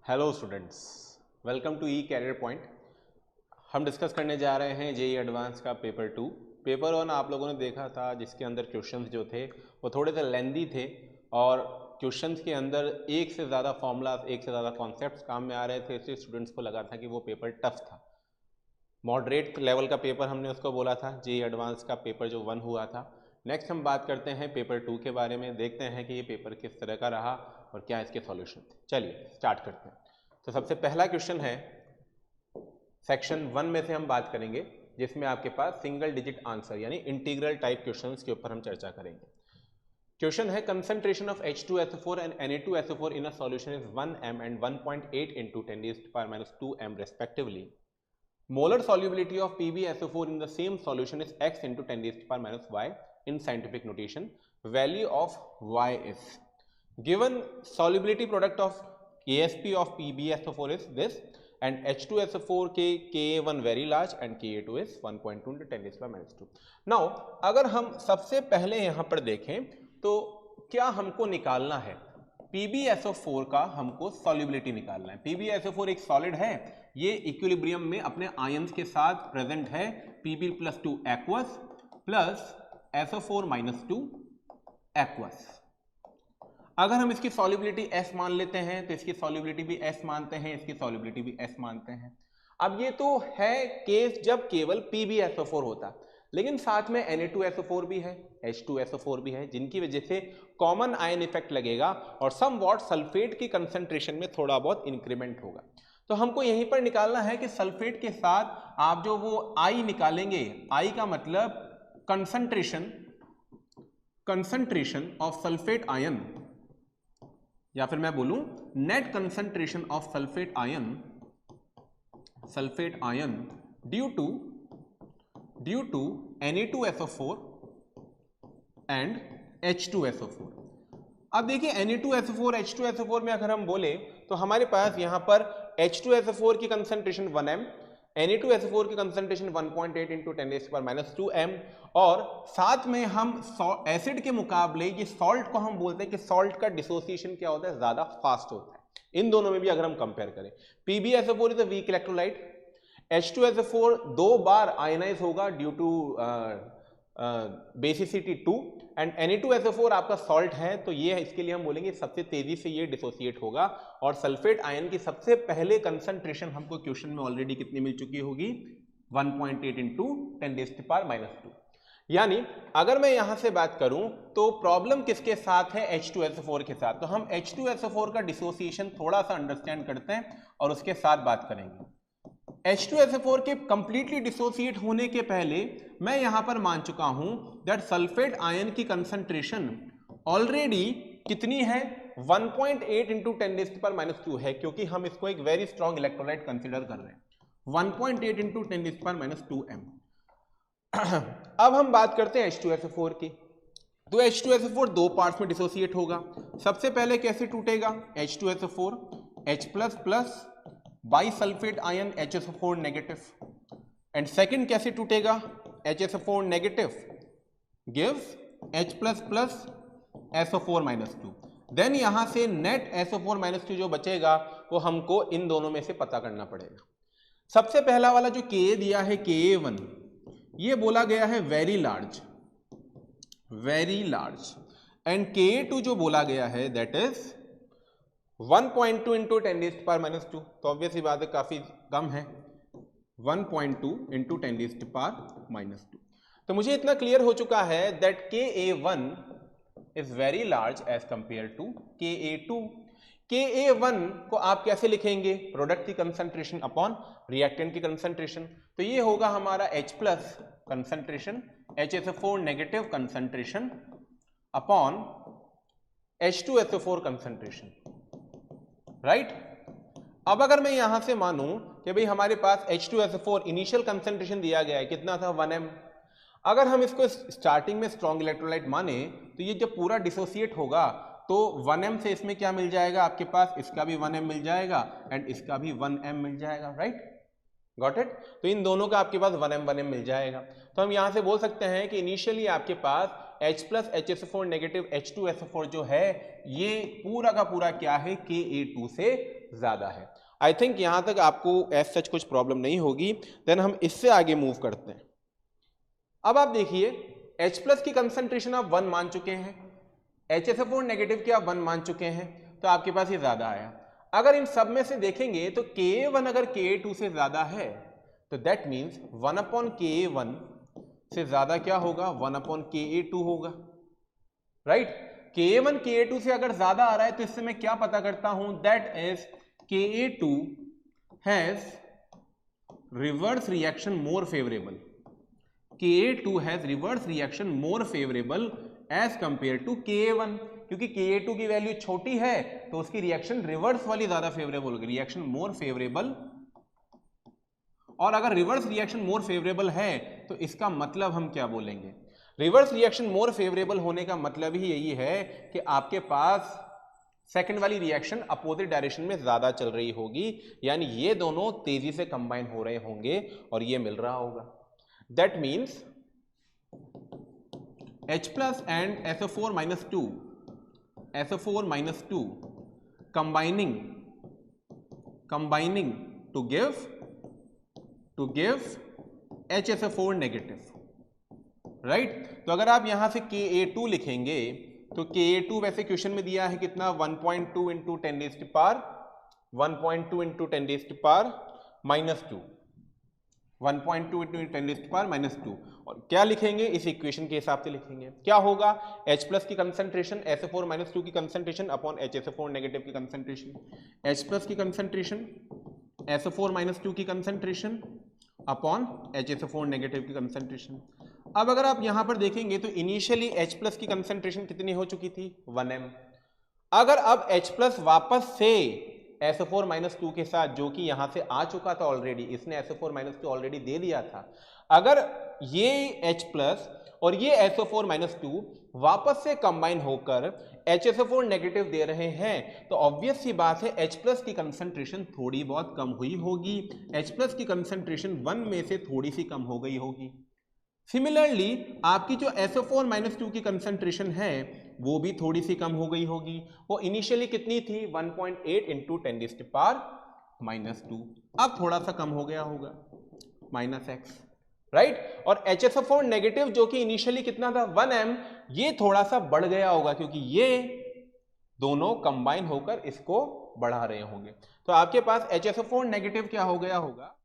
Hello students, welcome to E career point. हम discuss करने जा रहे हैं जेई एडवांस का पेपर 2। पेपर 1 आप लोगों ने देखा था, जिसके अंदर क्वेश्चंस जो थे वो थोड़े से लेंदी थे और क्वेश्चंस के अंदर एक से ज़्यादा फॉर्मूलाज, एक से ज़्यादा कॉन्सेप्ट्स काम में आ रहे थे, इसलिए स्टूडेंट्स को लगा था कि वो पेपर टफ था। मॉडरेट लेवल का पेपर हमने उसको बोला था, जेई एडवांस का पेपर जो 1 हुआ था। नेक्स्ट हम बात करते हैं पेपर 2 के बारे में, देखते हैं कि ये पेपर किस तरह का रहा और क्या इसके सॉल्यूशन थे। चलिए स्टार्ट करते हैं। तो सबसे पहला क्वेश्चन है सेक्शन 1 में से हम बात करेंगे, जिसमें आपके पास सिंगल डिजिट आंसर यानी इंटीग्रल टाइप क्वेश्चंस के ऊपर हम चर्चा करेंगे। क्वेश्चन है concentration of H2SO4 and Na2SO4 in a solution is 1m and 1.8 into 10⁻²m respectively. Molar solubility of PbSO4 in the same solution is x into 10⁻⁻y in scientific notation. Value of y is given. Solubility product of Asp of PbSO4 is this, and H2SO4 के Ka1 very large and Ka2 is 1.2 into 10⁻². Now अगर हम सबसे पहले यहाँ पर देखें तो क्या हमको निकालना है, PbSO4 का हमको सॉल्युबिलिटी निकालना है। PbSO4 एक सॉलिड है, ये इक्विलिब्रियम में अपने आयंस के साथ प्रेजेंट है, Pb+2 aqueous plus SO4-2 aqueous. अगर हम इसकी सॉल्युबिलिटी S मान लेते हैं तो इसकी सॉल्युबिलिटी भी S मानते हैं, इसकी सॉल्युबिलिटी भी S मानते हैं। अब ये तो है केस जब केवल PbSO4 होता, लेकिन साथ में Na2SO4 भी है, H2SO4 भी है, जिनकी वजह से कॉमन आयन इफेक्ट लगेगा और समवॉट सल्फेट की कंसंट्रेशन में थोड़ा बहुत इंक्रीमेंट होगा। तो हमको यहीं पर निकालना है कि सल्फेट के साथ आप जो वो I निकालेंगे, I का मतलब कंसंट्रेशन ऑफ सल्फेट आयन, या फिर मैं बोलूं net concentration of sulphate ion due to Na2SO4 and H2SO4। अब देखिए Na2SO4 H2SO4 में अगर हम बोले तो हमारे पास यहां पर H2SO4 की कंसंट्रेशन 1m, Na2SO4 की कंसंट्रेशन 1.8 into 10⁻²m, और साथ में हम एसिड के मुकाबले ये सॉल्ट को हम बोलते हैं कि सॉल्ट का डिसोसिएशन क्या होता है, ज्यादा फास्ट होता है। इन दोनों में भी अगर हम कंपेयर करें, PbSO4 is a week electrolyte, H2SO4 दो बार आयनाइज होगा due to basicity 2, and Na2SO4 आपका सॉल्ट है, तो ये इसके लिए हम बोलेंगे सबसे तेजी से ये डिसोसिएट होगा। और सल्फेट आयन की सबसे पहले कंसंट्रेशन हमको क्वेश्चन में ऑलरेडी कितनी मिल चुकी होगी, 1.8 into 10⁻²। यानी अगर मैं यहां से बात करूं तो प्रॉब्लम किसके साथ है, H2SO4 के साथ। तो हम H2SO4 का डिसोसिएशन थोड़ा सा अंडरस्टैंड करते हैं और उसके साथ बात करेंगे। H2SO4 के कंप्लीटली डिसोसिएट होने के पहले मैं यहां पर मान चुका हूं दैट सल्फेट आयन की कंसंट्रेशन ऑलरेडी कितनी है, 1.8 into 10⁻² है, क्योंकि हम इसको एक वेरी स्ट्रॉन्ग इलेक्ट्रोलाइट कंसीडर कर रहे हैं, 1.8 into 10⁻²m। अब हम बात करते हैं H2SO4 की। तो H2SO4 दो पार्ट्स में डिसोसिएट होगा। सबसे पहले कैसे टूटेगा, H2SO4 H++ by sulphate ion HSO4 negative, and second कैसे टूटेगा, HSO4 negative gives H++ SO4-2। Then यहां से नेट SO4-2 जो बचेगा वो हमको इन दोनों में से पता करना पड़ेगा। सबसे पहला वाला जो Ka दिया है Ka1, ये बोला गया है वेरी लार्ज, एंड Ka2 जो बोला गया है दैट इज 1.2 into 10⁻²। तो ऑब्वियसली बात है काफी कम है, 1.2 into 10⁻²। तो मुझे इतना क्लियर हो चुका है that Ka1 is very large as compare to Ka2। Ka1 को आप कैसे लिखेंगे, प्रोडक्ट की कंसंट्रेशन अपॉन रिएक्टेंट की कंसंट्रेशन। तो ये होगा हमारा H+ concentration, HSO4 negative concentration upon H2SO4 concentration, right. अब अगर मैं यहां से मानूं कि भाई हमारे पास H2SO4 इनिशियल कंसंट्रेशन दिया गया है, कितना था, 1m। अगर हम इसको स्टार्टिंग में स्ट्रॉन्ग इलेक्ट्रोलाइट माने तो ये जब पूरा डिसोसिएट होगा तो 1m से इसमें क्या मिल जाएगा आपके पास, इसका भी 1m मिल जाएगा एंड इसका भी 1m मिल जाएगा, राइट, गॉट इट। तो इन दोनों का आपके पास 1m मिल जाएगा। तो हम यहां से बोल सकते हैं कि इनिशियली आपके पास H+ HSO4 नेगेटिव H2SO4 जो है ये पूरा का पूरा क्या है, Ka2 से ज्यादा है। आई थिंक यहां तक आपको एज सच कुछ प्रॉब्लम नहीं होगी। देन हम इससे आगे मूव करते हैं। अब आप देखिए H प्लस की कंसंट्रेशन आप 1 मान चुके हैं, HSO4 नेगेटिव की आप 1 मान चुके हैं, तो आपके पास ये ज्यादा आया। अगर इन सब में से देखेंगे तो Ka1 अगर Ka2 से ज्यादा है तो दैट मीन्स 1/Ka1 से ज्यादा क्या होगा, 1/Ka2 होगा, राइट। Ka1 Ka2 से अगर ज्यादा आ रहा है तो इससे मैं क्या पता करता हूं, that is Ka2 has reverse reaction more favourable, Ka2 has reverse reaction more favourable as compare to Ka1, क्योंकि Ka2 की वैल्यू छोटी है तो उसकी रिएक्शन रिवर्स वाली ज्यादा फेवरेबल होगी, रिएक्शन मोर फेवरेबल। और अगर रिवर्स रिएक्शन मोर फेवरेबल है तो इसका मतलब हम क्या बोलेंगे, रिवर्स रिएक्शन मोर फेवरेबल होने का मतलब ही यही है कि आपके पास सेकंड वाली रिएक्शन अपोजिट डायरेक्शन में ज्यादा चल रही होगी, यानी ये दोनों तेजी से कंबाइन हो रहे होंगे और ये मिल रहा होगा। That means H plus and SO4 minus 2, SO4 minus 2 combining to give HSO4 negative, right. तो अगर आप यहां से Ka2 लिखेंगे तो Ka2 वैसे क्वेश्चन में दिया है कितना, 1.2 into 10 raised to power, 1.2 into 10 raised to power minus 2, 1.2 into 10 raised to power minus 2। और क्या लिखेंगे, इस इक्वेशन के हिसाब से लिखेंगे। क्या होगा, H प्लस की कंसंट्रेशन SO4 माइनस 2 की कंसंट्रेशन अपॉन HSO4 नेगेटिव की कंसंट्रेशन, H प्लस की कंसंट्रेशन SO4 माइनस 2 की कंसंट्रेशन अपॉन HSO4 नेगेटिव की कंसंट्रेशन। अब अगर आप यहां पर देखेंगे तो इनिशियली H प्लस की कंसंट्रेशन कितनी हो चुकी थी, 1m। अगर अब H प्लस वापस से SO4 माइनस 2 के साथ, जो कि यहां से आ चुका था ऑलरेडी, इसने SO4 माइनस 2 ऑलरेडी दे दिया था, अगर ये H प्लस और ये SO4 माइनस 2 वापस से कंबाइन होकर HSO4 नेगेटिव दे रहे हैं तो ऑब्वियस सी बात है H प्लस की कंसंट्रेशन थोड़ी बहुत कम हुई होगी, H प्लस की कंसंट्रेशन 1 में से थोड़ी सी कम हो गई होगी। सिमिलरली आपकी जो SO4 माइनस 2 की कंसंट्रेशन है वो भी थोड़ी सी कम हो गई होगी। वो इनिशियली कितनी थी, 1.8 into 10 raised to power minus 2, अब थोड़ा सा कम हो गया होगा, -x, राइट। और HSO4 नेगेटिव जो कि इनिशियली कितना था, 1m, ये थोड़ा सा बढ़ गया होगा क्योंकि ये दोनों कंबाइन होकर इसको बढ़ा रहे होंगे। तो आपके पास HSO4 नेगेटिव क्या हो गया होगा,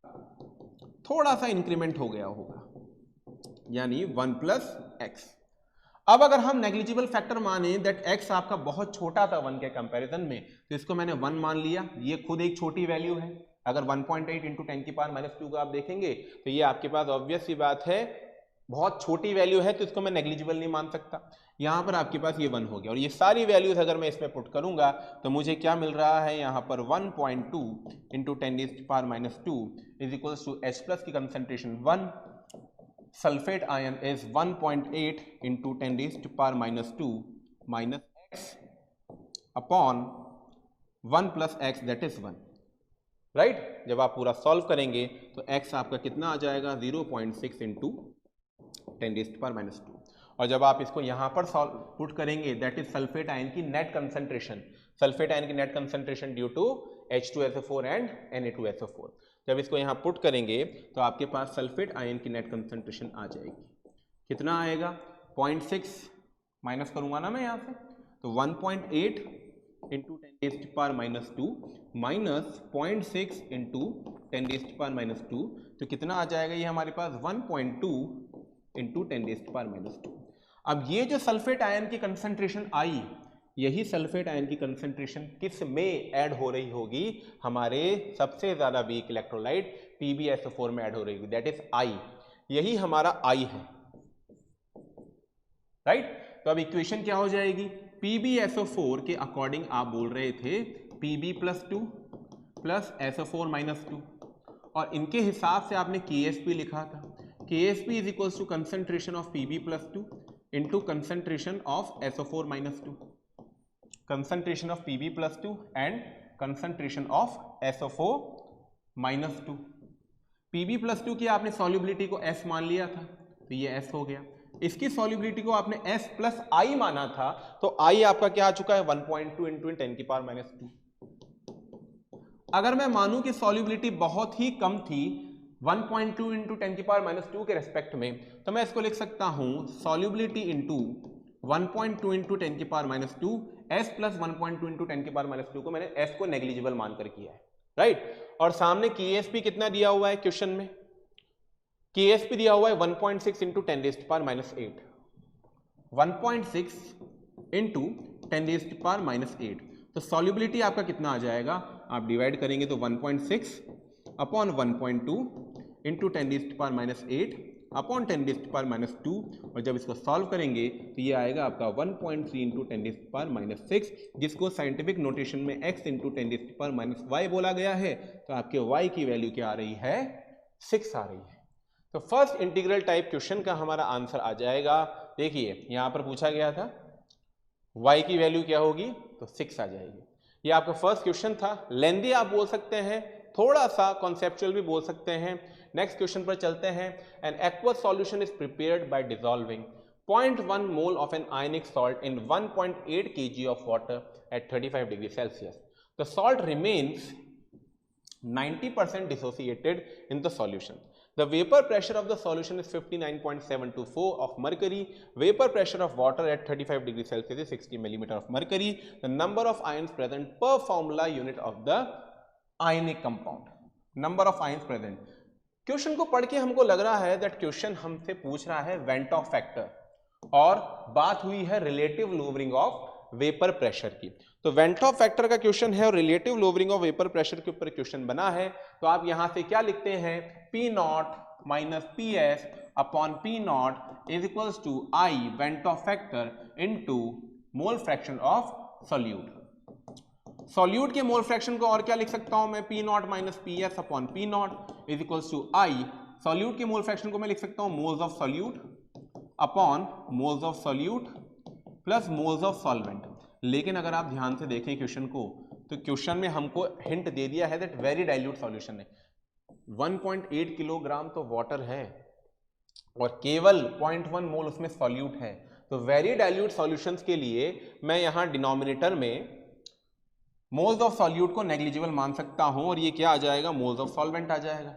थोड़ा सा इंक्रीमेंट हो गया होगा, यानी 1 प्लस एक्स। अब अगर हम नेग्लिजिबल फैक्टर माने दैट x आपका बहुत छोटा था 1 के कंपैरिजन में, तो इसको मैंने 1 मान लिया, ये खुद एक छोटी वैल्यू है। अगर 1.8 इंटू 10 की पावर माइनस 2 को आप देखेंगे तो ये आपके पास ऑब्वियस सी बात है बहुत छोटी वैल्यू है, तो इसको मैं नेग्लिजिबल नहीं मान सकता। यहाँ पर आपके पास ये 1 हो गया और ये सारी वैल्यूज अगर मैं इसमें पुट करूंगा तो मुझे क्या मिल रहा है, यहाँ पर 1.2 into 10 raised to power minus 2 is equals to H plus की concentration 1, sulphate ion is 1.8 into 10 raised to power minus 2 minus x upon 1 plus x that is 1, right. जब आप पूरा सॉल्व करेंगे तो x आपका कितना आ जाएगा, 0.6 into 10 raised to power minus 2। और जब आप इसको यहाँ पर पुट करेंगे दैट इज सल्फेट आयन की नेट कंसंट्रेशन, सल्फेट आयन की net concentration due to H2SO4 and Na2SO4। जब इसको यहाँ पुट करेंगे तो आपके पास सल्फेट आयन की नेट कंसंट्रेशन आ जाएगी, कितना आएगा, 0.6 माइनस करूंगा ना मैं यहाँ से, तो 1.8 into 10 raised to power minus 2 minus 0.6 into 10 raised to power minus 2, तो कितना आ जाएगा ये हमारे पास 1.2 into 10 raised to power minus 2। अब ये जो सल्फेट आयन की कंसंट्रेशन आई, यही सल्फेट आयन की कंसंट्रेशन किस में ऐड हो रही होगी, हमारे सबसे ज्यादा वीक इलेक्ट्रोलाइट PbSO4 में ऐड हो रही होगी, दैट इज I, यही हमारा I है, राइट। तो अब इक्वेशन क्या हो जाएगी, PbSO4 के अकॉर्डिंग आप बोल रहे थे Pb plus 2 plus SO4 minus 2, और इनके हिसाब से आपने KSP लिखा था, KSP is equals to concentration of Pb plus 2 into concentration of SO4 minus 2, concentration of Pb plus 2 and concentration of SO4 minus 2। Pb plus 2 की आपने solubility को S मान लिया था तो ये S हो गया, इसकी solubility को आपने S plus I माना था तो I आपका क्या आ चुका है, 1.2 इंटू 10 की पावर माइनस 2, अगर मैं मानूं कि सॉल्युबिलिटी बहुत ही कम थी 1.2 इंटू 10⁻² के रेस्पेक्ट में, तो मैं इसको लिख सकता हूं solubility into 1.2 into 10⁻² s plus 1.2 into 10⁻² को मैंने s को नेग्लिजिबल मानकर किया है, राइट। और सामने KSP कितना दिया हुआ है क्वेश्चन में, KSP दिया हुआ है 1.6 इंटू 10⁻8, 1.6 इंटू 10⁻8। तो सॉल्युबिलिटी आपका कितना आ जाएगा, आप डिवाइड करेंगे तो 1.6 अपॉन 1.2 इंटू 10⁻8 अपॉन 10⁻², और जब इसको सॉल्व करेंगे तो ये आएगा आपका 1.3 इंटू 10⁻6, जिसको साइंटिफिक नोटेशन में x इंटू 10⁻y बोला गया है। तो आपके y की वैल्यू क्या आ रही है, 6 आ रही है। तो फर्स्ट इंटीग्रल टाइप क्वेश्चन का हमारा आंसर आ जाएगा। देखिए यहां पर पूछा गया था y की वैल्यू क्या होगी, तो 6 आ जाएगी। ये आपका फर्स्ट क्वेश्चन था, लेंदी आप बोल सकते हैं, थोड़ा सा कॉन्सेप्चुअल भी बोल सकते हैं। नेक्स्ट क्वेश्चन पर चलते हैं। An aqueous solution is prepared by dissolving 0.1 mole of an ionic salt in 1.8 kg of water at 35 degree Celsius. The salt remains 90% dissociated in the solution. The vapor pressure of the solution is 59.724 of mercury. Vapor pressure of water at 35 degrees Celsius is 60 millimeter of mercury. The number of ions present per formula unit of the ionic compound. Number of ions present. Question को पढ़ के हमको लग रहा है that question हमसे पूछ रहा है वेंट ऑफ फैक्टर, और बात हुई है relative lowering of vapour pressure की। तो वेंट ऑफ फैक्टर का क्वेश्चन है और relative lowering of vapour pressure के ऊपर क्वेश्चन बना है। तो आप यहां से क्या लिखते हैं, P0 minus PS upon P0 is equals to I van't Hoff factor into mole fraction of solute. Solute के मोल फ्रैक्शन को और क्या लिख सकता हूं मैं, P0 minus PS upon P0 is equals to I। Solute के मोल फ्रैक्शन को मैं लिख सकता हूं moles of solute upon moles of solute plus moles of solvent. लेकिन अगर आप ध्यान से देखें क्वेश्चन को, तो क्वेश्चन में हमको हिंट दे दिया है दैट वेरी डाइल्यूट सॉल्यूशन है। 1.8 किलोग्राम तो वाटर है और केवल 0.1 मोल उसमें सॉल्यूट है। तो वेरी डाइल्यूट सॉल्यूशंस के लिए मैं यहां डिनोमिनेटर में मोल्स ऑफ सॉल्यूट को नेग्लिजिबल मान सकता हूं, और ये क्या आ जाएगा, मोल्स ऑफ सॉल्वेंट आ जाएगा।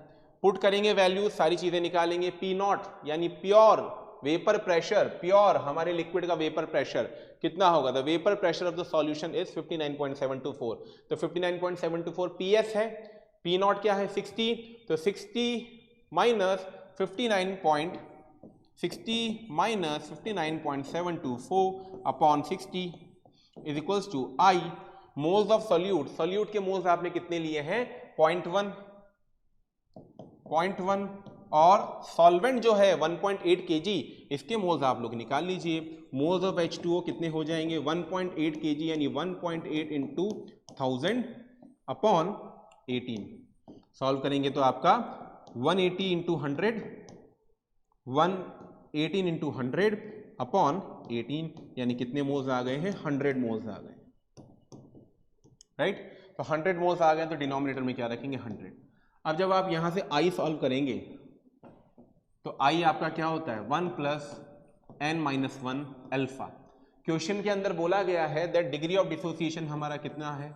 पुट करेंगे वैल्यू, सारी चीजें निकालेंगे। P0 यानी प्योर वेपर प्रेशर, प्योर हमारे लिक्विड का वेपर प्रेशर कितना होगा, the vapour pressure of the solution is 59.724। तो 59.724 PS है, P0 क्या है 60, तो 60 minus 59.724 upon 60 is equals to I moles of solute. Solute के मोल्स आपने कितने लिए हैं, 0.1, और सॉल्वेंट जो है 1.8 kg, इसके मोल्स आप लोग निकाल लीजिए। मोल्स ऑफ H2O कितने हो जाएंगे, 1.8 kg यानी 1.8 इंटू 1000 अपॉन 18। सॉल्व करेंगे तो आपका 180 इंटू 100, 118 इंटू 100 अपॉन 18, यानी कितने मोल्स आ गए हैं, 100 मोल्स आ गए, राइट। तो 100 मोल्स आ गए तो डिनोमिनेटर में क्या रखेंगे, 100। अब जब आप यहां से I सॉल्व करेंगे तो I आपका क्या होता है, 1 plus n minus 1 alpha. Question के अंदर बोला गया है दैट डिग्री ऑफ डिसोसिएशन हमारा कितना है,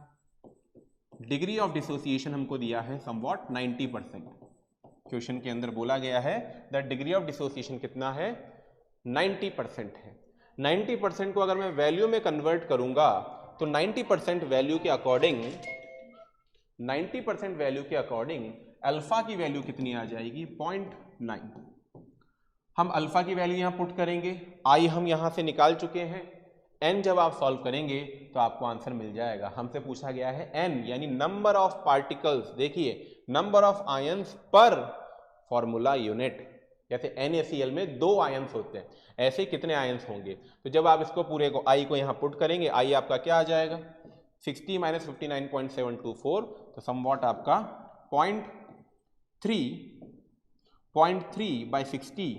डिग्री ऑफ डिसोसिएशन हमको दिया है समवॉट 90%। क्वेश्चन के अंदर बोला गया है दैट डिग्री ऑफ डिसोसिएशन कितना है, 90% है। 90% को अगर मैं वैल्यू में कन्वर्ट करूंगा तो 90% वैल्यू के अकॉर्डिंग, 90% वैल्यू के अकॉर्डिंग अल्फा की वैल्यू कितनी आ जाएगी, 0.9। हम अल्फा की वैल्यू यहां पुट करेंगे, I हम यहां से निकाल चुके हैं, n जब आप सॉल्व करेंगे तो आपको आंसर मिल जाएगा। हमसे पूछा गया है n यानी नंबर ऑफ पार्टिकल्स, देखिए नंबर ऑफ आयंस पर फॉर्मूला यूनिट। जैसे NaCl में 2 आयंस होते हैं, ऐसे कितने आयंस होंगे। तो जब आप इसको पूरे को I को यहाँ पुट करेंगे, I आपका क्या आ जाएगा, 60 माइनस 59.724, तो समवॉट आपका 0.3 बाई 60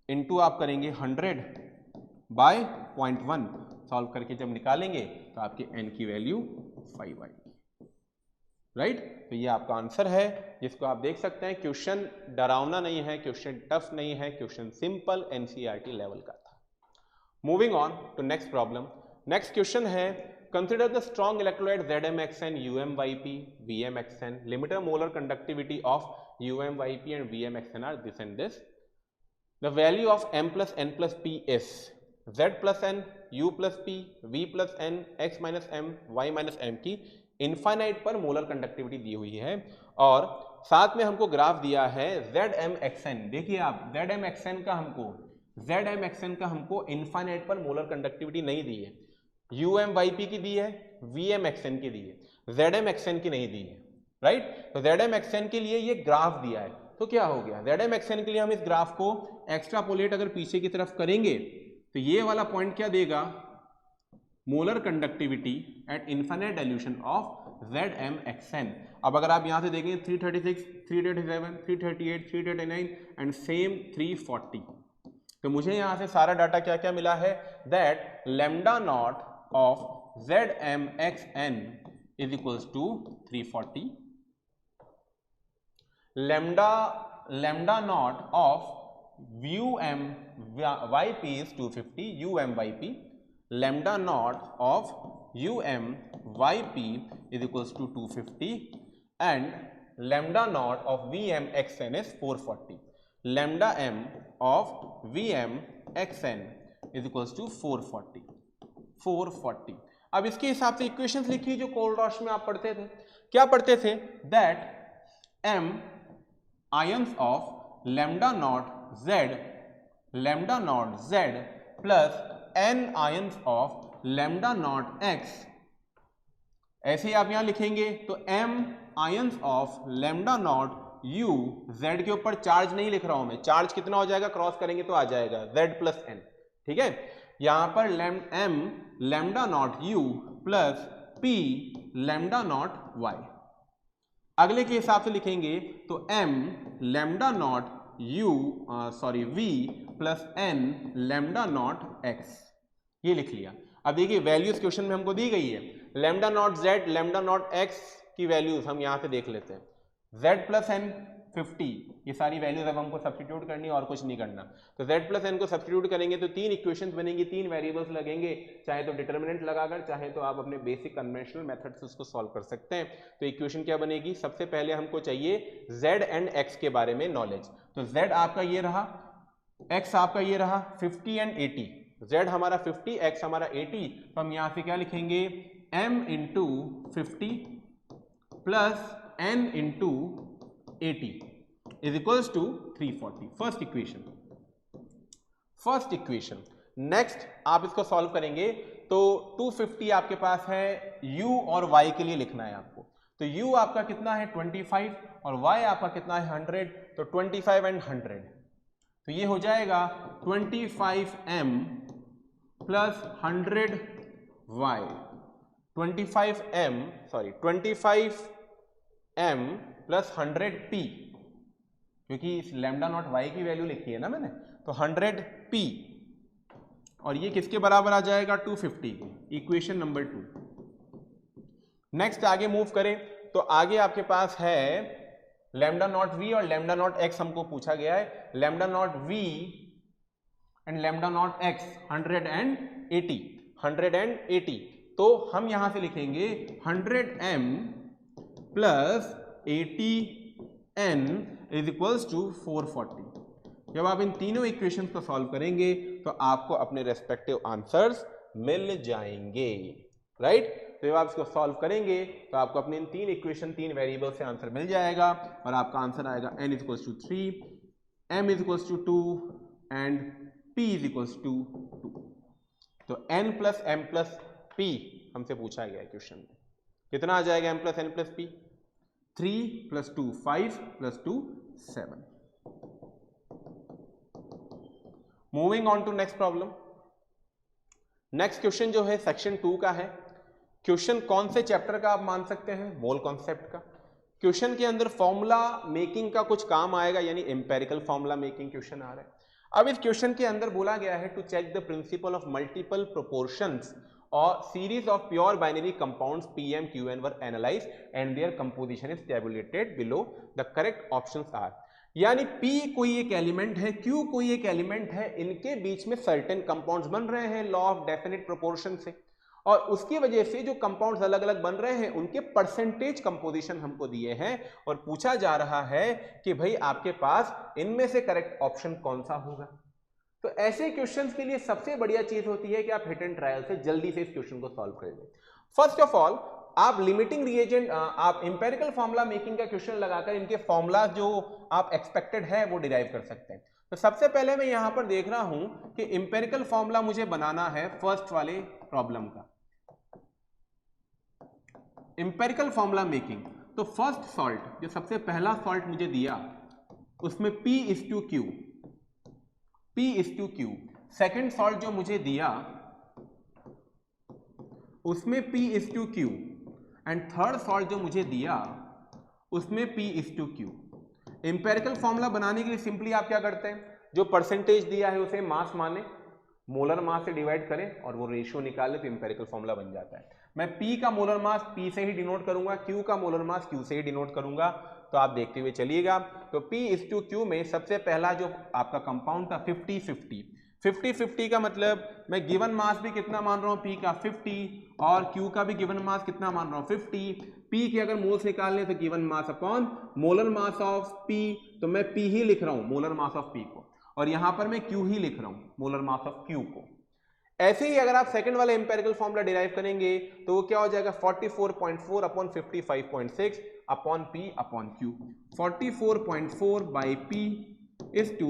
इंटू आप करेंगे 100 बाय 0.1। सॉल्व करके जब निकालेंगे तो आपके n की वैल्यू 5 आएगी, राइट। तो ये आपका आंसर है, जिसको आप देख सकते हैं। क्वेश्चन डरावना नहीं है, क्वेश्चन टफ नहीं है, क्वेश्चन सिंपल NCERT लेवल का था। Moving on to next problem. Next question है Consider the strong electrolyte ZmXn, UmYp, VmXn. Limiter molar conductivity of UmYp and VmXn are this and this. The value of m plus n plus p is z plus n, u plus p, v plus n, x minus m, y minus m की infinite पर molar conductivity दी हुई है और साथ में हमको graph दिया है ZmXn। देखिए आप ZmXn का हमको इनफाइनाइट पर मोलर कंडक्टिविटी नहीं दी है, UmYp की दी है, VmXn की दी है, ZmXn की नहीं दी है, राइट। तो ZmXn के लिए ये ग्राफ दिया है, तो क्या हो गया ZmXn के लिए हम इस ग्राफ को एक्स्ट्रापोलेट अगर पीछे की तरफ करेंगे तो ये वाला पॉइंट क्या देगा, molar conductivity eight infinite dilution of ZmXn। अब अगर आप यहां से देखेंगे 336, 337, 338, 339 एंड सेम 340, तो मुझे यहां से सारा डाटा क्या क्या मिला है, that lambda naught of ZmXn is equals to 340, lambda naught of UmYp is 250, UmYp, lambda naught of UmYp is equals to 250 and lambda naught of VmXn is 440, lambda m of VmXn is equals to 440। अब इसके हिसाब से equations लिखिए जो Kohlrausch में आप पढ़ते थे, क्या पढ़ते थे, that m ions of lambda naught z plus n ions of lambda naught x, ऐसे ही आप यहां लिखेंगे तो m ions of lambda naught u, z के ऊपर चार्ज नहीं लिख रहा हूं मैं, चार्ज कितना हो जाएगा क्रॉस करेंगे तो आ जाएगा z प्लस n, ठीक है। यहां पर m lambda naught u plus p lambda naught y, अगले के हिसाब से लिखेंगे तो m lambda naught v plus n lambda naught x, ये लिख लिया। अब देखिए वैल्यूज क्वेश्चन में हमको दी गई है, lambda naught z lambda naught x की वैल्यूज हम यहां से देख लेते हैं, z प्लस n 50, ये सारी वैल्यूज अब हमको सब्स्टिट्यूट करनी है और कुछ नहीं करना। तो z प्लस n को सब्स्टिट्यूट करेंगे तो 3 इक्वेशंस बनेंगी, 3 वेरिएबल्स लगेंगे, चाहे तो डिटर्मिनेंट लगाकर, चाहे तो आप अपने बेसिक कन्वेंशनल मेथड से उसको सॉल्व कर सकते हैं। तो इक्वेशन क्या बनेगी, सबसे पहले हमको चाहिए z एंड x के बारे में नॉलेज। तो z आपका ये रहा, x आपका ये रहा 50 एंड 80, z हमारा 50, x हमारा 80, तो हम यहां से क्या लिखेंगे, m into 50 plus n into 80 is equals to 340, first equation. Next आप इसको सॉल्व करेंगे तो 250 आपके पास है, u और y के लिए लिखना है आपको, तो u आपका कितना है 25 और y आपका कितना है 100, तो 25 एंड 100, तो ये हो जाएगा 25m plus 100y, 25m plus 100p, क्योंकि इस लैम्डा नॉट y की वैल्यू लिखी है ना मैंने, तो 100p, और ये किसके बराबर आ जाएगा 250 के, इक्वेशन नंबर 2। नेक्स्ट आगे मूव करें तो आगे आपके पास है लैम्डा नॉट v और लैम्डा नॉट x हमको पूछा गया है, lambda naught v and lambda naught x 180, तो हम यहां से लिखेंगे 100m plus 80n is equals to 440। जब आप इन तीनों इक्वेशंस को सॉल्व करेंगे तो आपको अपने रेस्पेक्टिव आंसर्स मिल जाएंगे, राइट। तो जब आप इसको सॉल्व करेंगे तो आपको अपने इन 3 इक्वेशन 3 वेरिएबल से आंसर मिल जाएगा और आपका आंसर आएगा n is equals to 3, m is equals to 2 and p is equals to 2। तो n plus m plus p हमसे पूछा गया है क्वेश्चन में, कितना आ जाएगा m plus n plus p, 3 plus 2 5 plus 2 7। Moving on to next problem. Next question जो है सेक्शन 2 का है। क्वेश्चन कौन से चैप्टर का आप मान सकते हैं, मोल कॉन्सेप्ट का। क्वेश्चन के अंदर फॉर्मूला मेकिंग का कुछ काम आएगा, यानी एम्पेरिकल फॉर्मूला मेकिंग क्वेश्चन आ रहा है। अब इस क्वेश्चन के अंदर बोला गया है to check the principle of multiple proportions और series of pure binary compounds PM QN were analyse and their composition is tabulated below, the correct options are. यानी P कोई एक एलिमेंट है, Q कोई एक एलिमेंट है, इनके बीच में सर्टेन कंपाउंड्स बन रहे हैं लॉ ऑफ डेफिनिट प्रोपोर्शन से, और उसकी वजह से जो कंपाउंड्स अलग अलग बन रहे हैं उनके परसेंटेज कंपोजिशन हमको दिए हैं और पूछा जा रहा है कि भाई आपके पास इनमें से करेक्ट ऑप्शन कौन सा होगा। तो ऐसे क्वेश्चंस के लिए सबसे बढ़िया चीज होती है कि आप हिट एंड ट्रायल से जल्दी से इस क्वेश्चन को सॉल्व कर लें। फर्स्ट ऑफ ऑल आप लिमिटिंग रिएजेंट, आप इंपेरिकल फॉर्मूला मेकिंग का क्वेश्चन लगाकर इनके फॉर्मूला जो आप एक्सपेक्टेड है वो डिराइव कर सकते हैं। तो सबसे पहले मैं यहां पर देख रहा हूं कि इंपेरिकल फॉर्मूला मुझे बनाना है फर्स्ट वाले प्रॉब्लम का, इंपेरिकल फॉर्मूला मेकिंग। तो फर्स्ट सॉल्ट, जो सबसे पहला सॉल्ट मुझे दिया उसमें P/Q, P/Q। सेकेंड सॉल्ट जो मुझे दिया उसमें P/Q एंड थर्ड सॉल्ट जो मुझे दिया उसमें P/Q। इंपेरिकल फॉर्मूला बनाने के लिए सिंपली आप क्या करते हैं, जो परसेंटेज दिया है उसे मास माने, मोलर मास से डिवाइड करें और वो रेशियो निकाले तो इंपेरिकल फॉर्मूला बन जाता है। मैं P का मोलर मास P से ही डिनोट करूंगा, Q का मोलर मास Q से ही डिनोट करूंगा। तो आप देखते हुए चलिएगा। तो P/Q में सबसे पहला जो आपका कंपाउंड था 50-50 का मतलब मैं गिवन मास भी कितना मान रहा हूं P का 50 और Q का भी गिवन मास कितना मान रहा हूं 50। P के अगर मोल्स निकालने तो given mass upon molar mass of P, तो मैं P ही लिख रहा हूं मोलर मास ऑफ P को, और यहां पर मैं Q ही लिख रहा हूं मोलर मास ऑफ Q को। ऐसे ही अगर आप सेकंड वाला इंपेरिकल फॉर्मूला डिराइव करेंगे तो वो क्या हो जाएगा 44.4 upon 55.6 upon P upon Q। 44.4 by P is to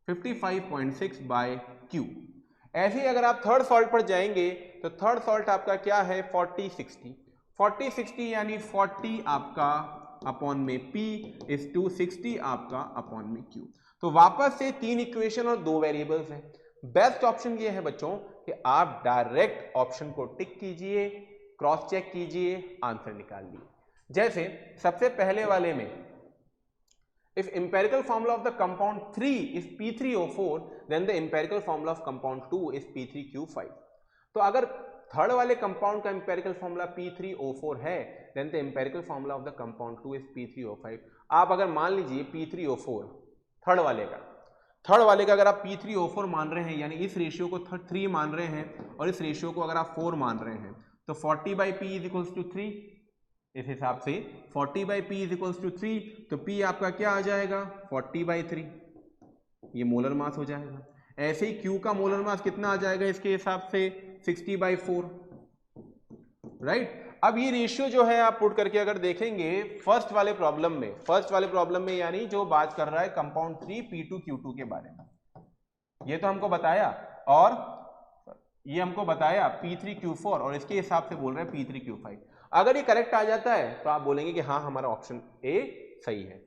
55.6 by Q। ऐसे ही अगर आप थर्ड सॉल्ट पर जाएंगे तो थर्ड सॉल्ट आपका क्या है 40-60 यानी 40 आपका अपॉन में P इज टू 60 आपका अपॉन में Q। तो वापस से 3 इक्वेशन और 2 वेरिएबल्स हैं। बेस्ट ऑप्शन ये है बच्चों कि आप डायरेक्ट ऑप्शन को टिक कीजिए, क्रॉस चेक कीजिए, आंसर निकाल लीजिए। जैसे सबसे पहले वाले में if empirical formula of the compound 3 is P3O4 then the empirical formula of compound 2 is P3Q5। तो अगर थर्ड वाले कंपाउंड का इंपेरिकल फॉर्मूला P3O4 है then the empirical formula of the compound 2 is P3O5। आप अगर मान लीजिए P3O4 थर्ड वाले का अगर आप P3O4 मान रहे हैं यानी इस रेशियो को 3 मान रहे हैं और इस रेशियो को अगर आप 4 मान रहे हैं तो 40/P इज इक्वल्स टू 3। इस हिसाब से 40/P इज इक्वल्स टू 3, तो P आपका क्या आ जाएगा 40/3, ये मोलर मास हो जाएगा। ऐसे ही Q का मोलर मास कितना आ जाएगा इसके हिसाब से 60/4, राइट। अब ये रेशियो जो है आप पुट करके अगर देखेंगे फर्स्ट वाले प्रॉब्लम में यानी जो बात कर रहा है कंपाउंड 3 P2Q2 के बारे में, ये तो हमको बताया और ये हमको बताया P3Q4 और इसके हिसाब से बोल रहे हैं P3Q5। अगर ये करेक्ट आ जाता है तो आप बोलेंगे कि हाँ हमारा ऑप्शन ए सही है।